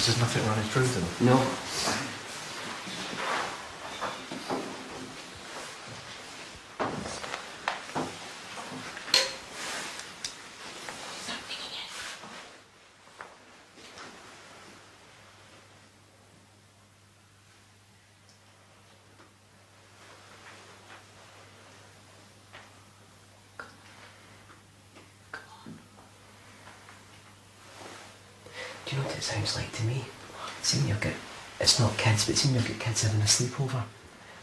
Because there's nothing running through them. No. Do you know what it sounds like to me? See when you've got, it's not kids, but see when you've got kids having a sleepover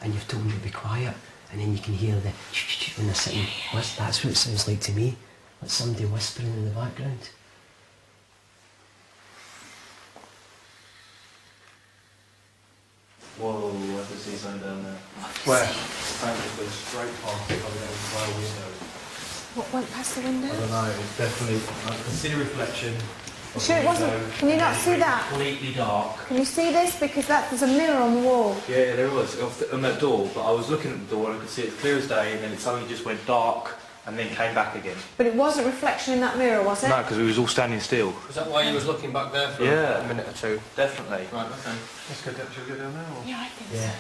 and you've told them to be quiet and then you can hear the when they're sitting, that's what it sounds like to me. Like somebody whispering in the background. Whoa, I can see something down there. Where? It goes straight past the little window. What went past the window? I don't know, it's definitely, I can see the reflection. You sure it wasn't? Can you not see that? Completely dark. Can you see this? Because there's a mirror on the wall. Yeah, there was, on that door, but I was looking at the door and I could see it clear as day, and then it suddenly just went dark and then came back again. But it wasn't reflection in that mirror, was it? No, because we was all standing still. Was that why you was looking back there for a minute or two? Definitely. Right, okay. Let's go down, shall we go down now? Yeah, I think Yeah. so.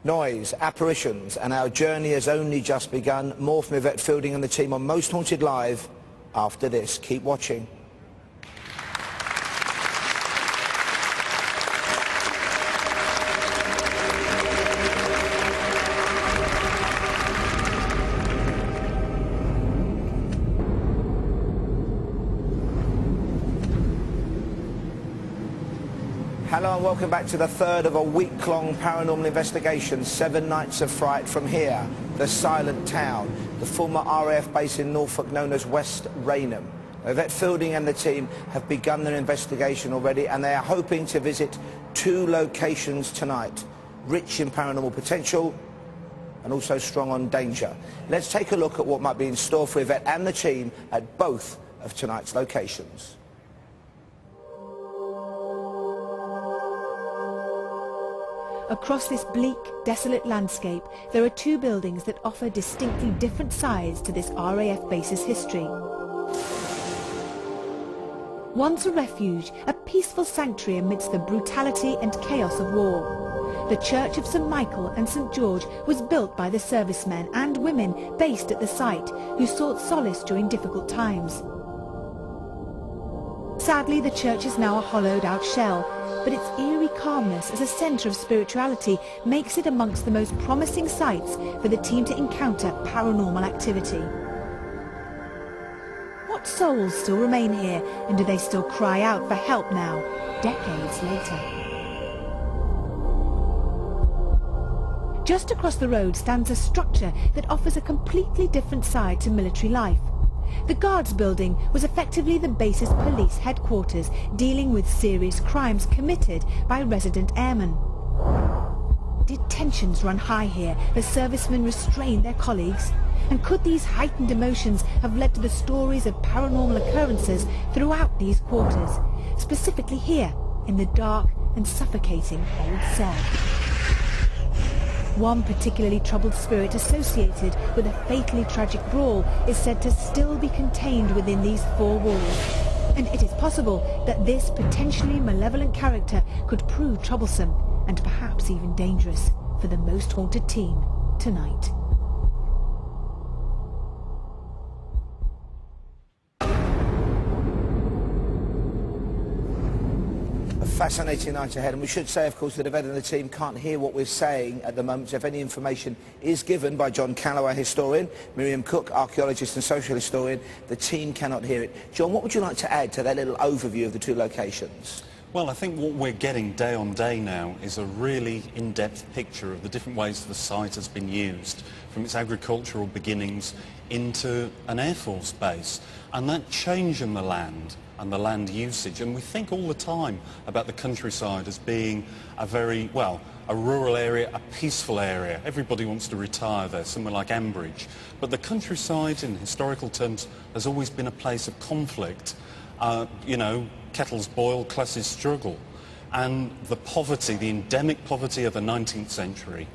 Noise, apparitions, and our journey has only just begun. More from Yvette Fielding and the team on Most Haunted Live after this. Keep watching. Hello and welcome back to the third of a week-long paranormal investigation, 7 nights of fright from here, the Silent Town, the former RAF base in Norfolk known as West Raynham. Yvette Fielding and the team have begun their investigation already and they are hoping to visit 2 locations tonight, rich in paranormal potential and also strong on danger. Let's take a look at what might be in store for Yvette and the team at both of tonight's locations. Across this bleak, desolate landscape, there are 2 buildings that offer distinctly different sides to this RAF base's history. Once a refuge, a peaceful sanctuary amidst the brutality and chaos of war. The Church of St. Michael and St. George was built by the servicemen and women based at the site who sought solace during difficult times. Sadly, the church is now a hollowed-out shell, but its eerie calmness as a centre of spirituality makes it amongst the most promising sites for the team to encounter paranormal activity. What souls still remain here, and do they still cry out for help now, decades later? Just across the road stands a structure that offers a completely different side to military life. The Guards building was effectively the base's police headquarters, dealing with serious crimes committed by resident airmen. Did tensions run high here as servicemen restrained their colleagues? And could these heightened emotions have led to the stories of paranormal occurrences throughout these quarters, specifically here in the dark and suffocating old cell? One particularly troubled spirit associated with a fatally tragic brawl is said to still be contained within these 4 walls. And it is possible that this potentially malevolent character could prove troublesome and perhaps even dangerous for the Most Haunted team tonight. Fascinating night ahead, and we should say, of course, that Yvette and the team can't hear what we're saying at the moment. If any information is given by John Calloway, historian, Miriam Cook, archaeologist and social historian, the team cannot hear it. John, what would you like to add to that little overview of the 2 locations? Well, I think what we're getting day on day now is a really in-depth picture of the different ways the site has been used, from its agricultural beginnings into an Air Force base, and that change in the land and the land usage. And we think all the time about the countryside as being a very, well, a rural area, a peaceful area. Everybody wants to retire there, somewhere like Ambridge. But the countryside, in historical terms, has always been a place of conflict. You know, kettles boil, classes struggle. And the poverty, the endemic poverty of the 19th century,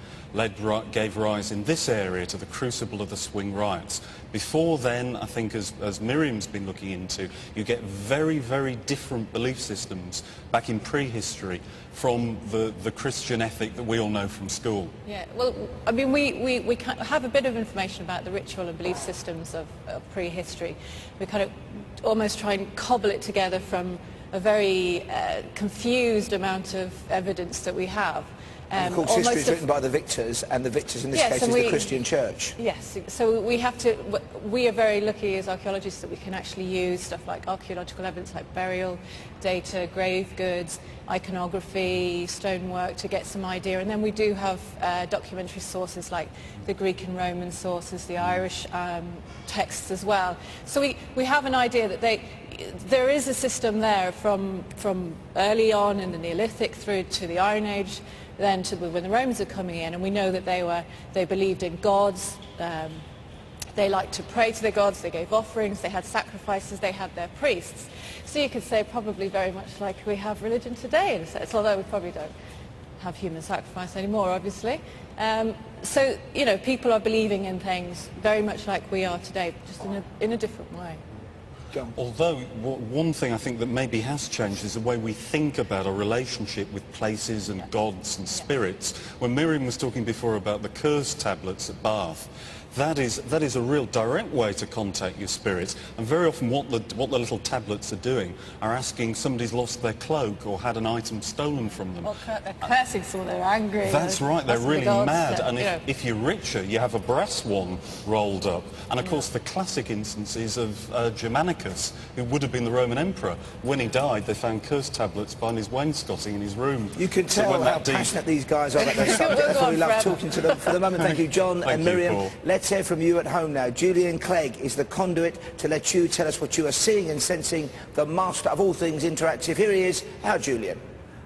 gave rise in this area to the crucible of the swing riots. Before then, I think, as Miriam's been looking into, you get very, very different belief systems back in prehistory from the Christian ethic that we all know from school. Yeah, well, I mean, we have a bit of information about the ritual and belief systems of prehistory. We kind of almost try and cobble it together from a very confused amount of evidence that we have. And of course, history is written by the victors, and the victors in this case is the Christian Church. Yes, so we are very lucky as archaeologists that we can actually use stuff like archaeological evidence like burial data, grave goods, iconography, stonework to get some idea. And then we do have documentary sources like the Greek and Roman sources, the Irish texts as well. So we have an idea that there is a system there from early on in the Neolithic through to the Iron Age, then to when the Romans are coming in, and we know that they believed in gods, they liked to pray to their gods, they gave offerings, they had sacrifices, they had their priests. So you could say probably very much like we have religion today in a sense, although we probably don't have human sacrifice anymore, obviously. So, you know, people are believing in things very much like we are today, just in a different way. Although one thing I think that maybe has changed is the way we think about our relationship with places and gods and spirits. When Miriam was talking before about the curse tablets at Bath, that is a real direct way to contact your spirits, and very often what the little tablets are doing are asking somebody's lost their cloak or had an item stolen from them. Or they're cursing someone, they're angry. That's right, they're really mad, and if you're richer, you have a brass one rolled up. And of course the classic instances of Germanicus, who would have been the Roman emperor. When he died, they found curse tablets behind his wainscoting in his room. You can tell how passionate these guys are about their subject. That's why we love talking to them. For the moment, thank you, John and Miriam. Let's hear from you at home now. Julian Clegg is the conduit to let you tell us what you are seeing and sensing, the master of all things interactive. Here he is, our Julian.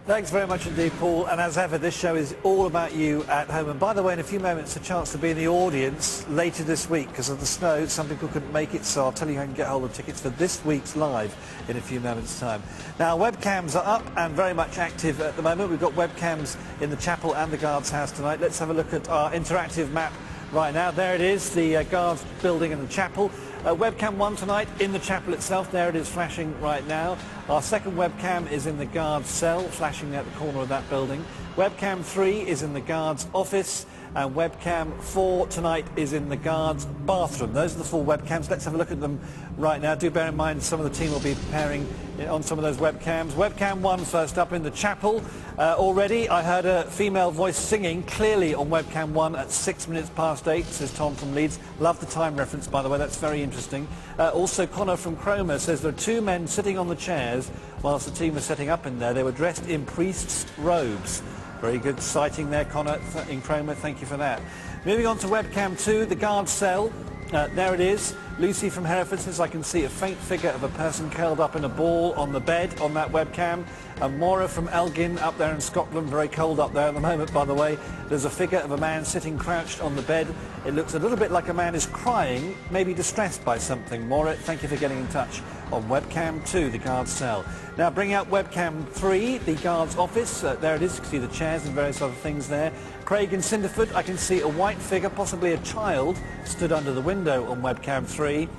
Thanks very much indeed, Paul, and as ever this show is all about you at home. And by the way, in a few moments a chance to be in the audience later this week. Because of the snow, some people couldn't make it, so I'll tell you how you can get hold of tickets for this week's live in a few moments' time. Now, webcams are up and very much active at the moment. We've got webcams in the chapel and the guard's house tonight. Let's have a look at our interactive map right now. There it is, the guards building in the chapel. Webcam 1 tonight in the chapel itself. There it is flashing right now. Our second webcam is in the guard's cell, flashing at the corner of that building. Webcam 3 is in the guard's office, and webcam 4 tonight is in the guard's bathroom. Those are the 4 webcams. Let's have a look at them right now. Do bear in mind some of the team will be preparing on some of those webcams. Webcam 1 first up in the chapel. Already I heard a female voice singing clearly on webcam 1 at 8:06, says Tom from Leeds. Love the time reference, by the way, that's very interesting. Also Connor from Cromer says there are 2 men sitting on the chairs whilst the team was setting up in there. They were dressed in priests' robes. Very good sighting there, Connor in Cromer, thank you for that. Moving on to webcam 2, the guard's cell. There it is. Lucy from Hereford says I can see a faint figure of a person curled up in a ball on the bed on that webcam. And Maura from Elgin up there in Scotland, very cold up there at the moment, by the way. There's a figure of a man sitting crouched on the bed. It looks a little bit like a man is crying, maybe distressed by something. Maura, thank you for getting in touch on webcam 2, the guard's cell. Now bringing up webcam 3, the guard's office. There it is, you can see the chairs and various other things there. Craig in Cinderfoot, I can see a white figure, possibly a child, stood under the window on webcam 3.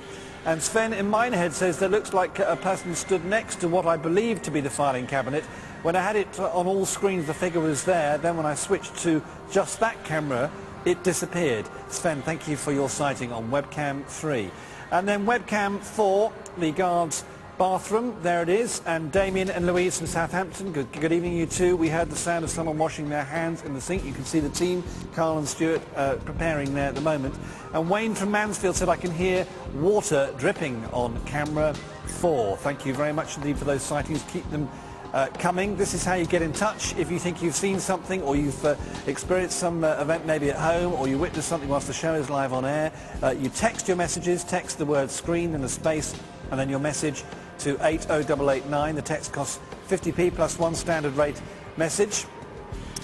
And Sven in Minehead says there looks like a person stood next to what I believe to be the filing cabinet. When I had it on all screens, the figure was there. Then when I switched to just that camera, it disappeared. Sven, thank you for your sighting on webcam 3. And then webcam 4, the guard's bathroom. There it is. And Damien and Louise from Southampton, good evening you two. We heard the sound of someone washing their hands in the sink. You can see the team, Carl and Stuart, preparing there at the moment. And Wayne from Mansfield said I can hear water dripping on camera 4. Thank you very much indeed for those sightings. Keep them coming. This is how you get in touch if you think you've seen something, or you've experienced some event maybe at home, or you witnessed something whilst the show is live on air. You text your messages, text the word screen in a space, and then your message to 80889. The text costs 50p plus 1 standard rate message.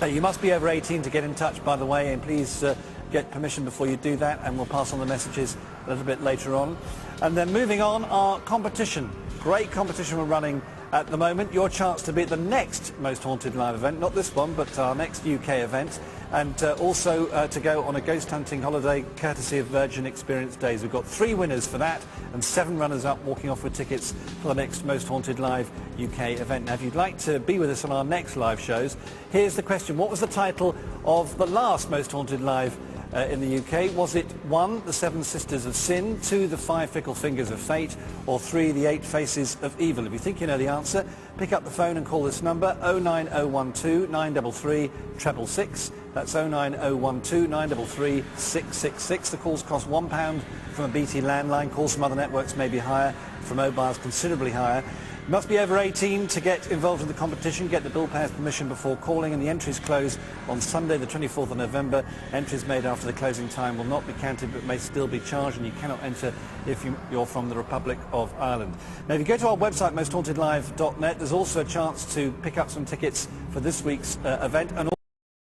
You must be over 18 to get in touch, by the way, and please get permission before you do that, and we'll pass on the messages a little bit later on. And then moving on, our competition. Great competition we're running at the moment. Your chance to be at the next Most Haunted Live event, not this one, but our next UK event, and also to go on a ghost hunting holiday courtesy of Virgin Experience Days. We've got 3 winners for that and 7 runners-up walking off with tickets for the next Most Haunted Live UK event. Now, if you'd like to be with us on our next live shows, here's the question. What was the title of the last Most Haunted Live in the UK? Was it 1, The 7 Sisters of Sin, 2, The 5 Fickle Fingers of Fate, or 3, The 8 Faces of Evil? If you think you know the answer, pick up the phone and call this number, 09012 933 666. That's 09012 933 666. The calls cost £1 from a BT landline. Calls from other networks may be higher, from mobiles considerably higher. You must be over 18 to get involved in the competition. Get the bill payer's permission before calling, and the entries close on Sunday the 24th of November. Entries made after the closing time will not be counted but may still be charged, and you cannot enter if you're from the Republic of Ireland. Now, if you go to our website, mosthauntedlive.net, there's also a chance to pick up some tickets for this week's event. And